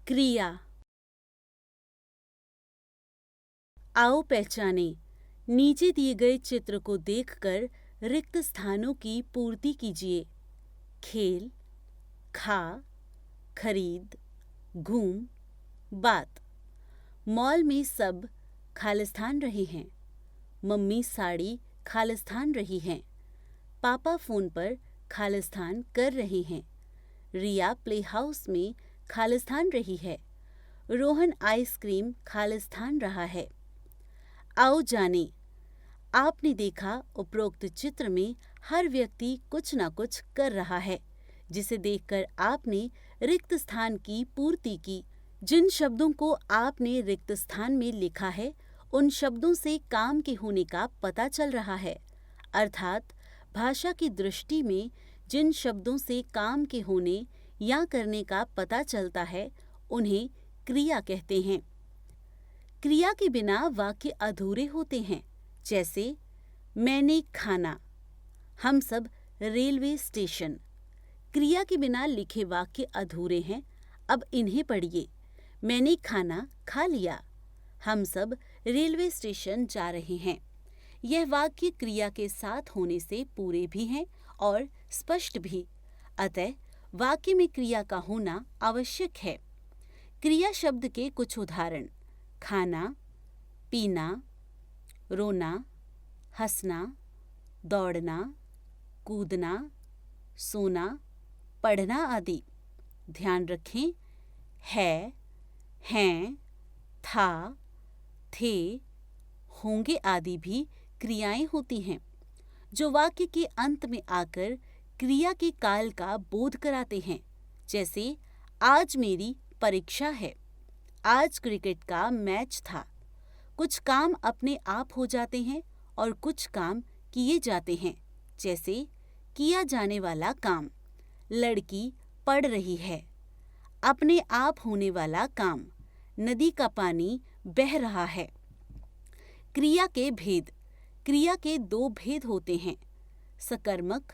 क्रिया। आओ पहचाने। नीचे दिए गए चित्र को देखकर रिक्त स्थानों की पूर्ति कीजिए। खेल, खा, खरीद, घूम, बात। मॉल में सब खालिस्तान रहे हैं। मम्मी साड़ी खालिस्तान रही हैं। पापा फोन पर खालिस्तान कर रहे हैं। रिया प्ले हाउस में खालिस्तान रही है। रोहन आइसक्रीम खालिस्तान रहा है। आओ जाने। आपने देखा उपरोक्त चित्र में हर व्यक्ति कुछ न कुछ कर रहा है, जिसे देखकर आपने रिक्त स्थान की पूर्ति की। जिन शब्दों को आपने रिक्त स्थान में लिखा है, उन शब्दों से काम के होने का पता चल रहा है। अर्थात भाषा की दृष्टि में जिन शब्दों से काम के होने या करने का पता चलता है, उन्हें क्रिया कहते हैं। क्रिया के बिना वाक्य अधूरे होते हैं, जैसे मैंने खाना, हम सब रेलवे स्टेशन। क्रिया के बिना लिखे वाक्य अधूरे हैं। अब इन्हें पढ़िए। मैंने खाना खा लिया, हम सब रेलवे स्टेशन जा रहे हैं। यह वाक्य क्रिया के साथ होने से पूरे भी हैं और स्पष्ट भी। अतः वाक्य में क्रिया का होना आवश्यक है। क्रिया शब्द के कुछ उदाहरण: खाना, पीना, रोना, हंसना, दौड़ना, कूदना, सोना, पढ़ना आदि। ध्यान रखें, है, हैं, था, थे, होंगे आदि भी क्रियाएं होती हैं, जो वाक्य के अंत में आकर क्रिया के काल का बोध कराते हैं। जैसे आज मेरी परीक्षा है, आज क्रिकेट का मैच था। कुछ काम अपने आप हो जाते हैं और कुछ काम किए जाते हैं। जैसे किया जाने वाला काम, लड़की पढ़ रही है। अपने आप होने वाला काम, नदी का पानी बह रहा है। क्रिया के भेद। क्रिया के दो भेद होते हैं, सकर्मक,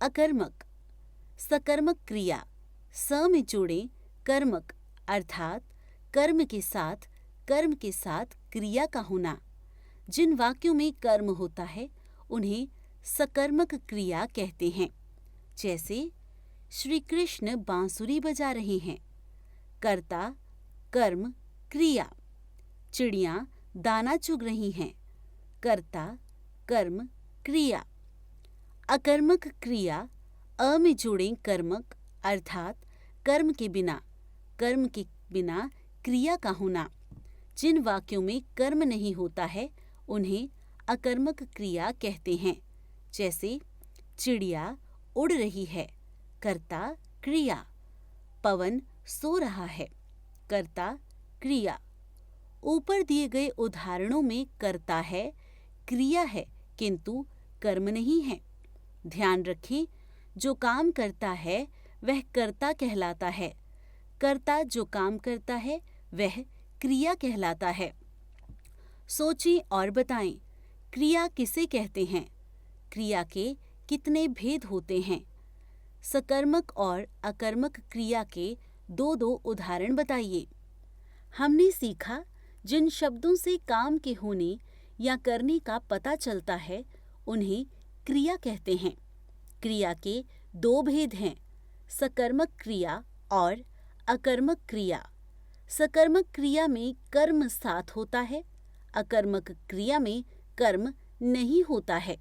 अकर्मक। सकर्मक क्रिया, स में जोड़े कर्मक अर्थात कर्म के साथ क्रिया का होना। जिन वाक्यों में कर्म होता है, उन्हें सकर्मक क्रिया कहते हैं। जैसे श्री कृष्ण बांसुरी बजा रहे हैं। कर्ता, कर्म, क्रिया। चिड़ियाँ दाना चुग रही हैं। कर्ता, कर्म, क्रिया। अकर्मक क्रिया, अ में जोड़ें कर्मक अर्थात कर्म के बिना क्रिया का होना। जिन वाक्यों में कर्म नहीं होता है, उन्हें अकर्मक क्रिया कहते हैं। जैसे चिड़िया उड़ रही है, कर्ता, क्रिया। पवन सो रहा है, कर्ता, क्रिया। ऊपर दिए गए उदाहरणों में कर्ता है, क्रिया है, किंतु कर्म नहीं है। ध्यान रखें, जो काम करता है वह कर्ता कहलाता है। कर्ता जो काम करता है वह क्रिया कहलाता है। सोचें और बताएं, क्रिया किसे कहते हैं? क्रिया के कितने भेद होते हैं? सकर्मक और अकर्मक क्रिया के दो उदाहरण बताइए। हमने सीखा, जिन शब्दों से काम के होने या करने का पता चलता है, उन्हें क्रिया कहते हैं। क्रिया के दो भेद हैं, सकर्मक क्रिया और अकर्मक क्रिया। सकर्मक क्रिया में कर्म साथ होता है, अकर्मक क्रिया में कर्म नहीं होता है।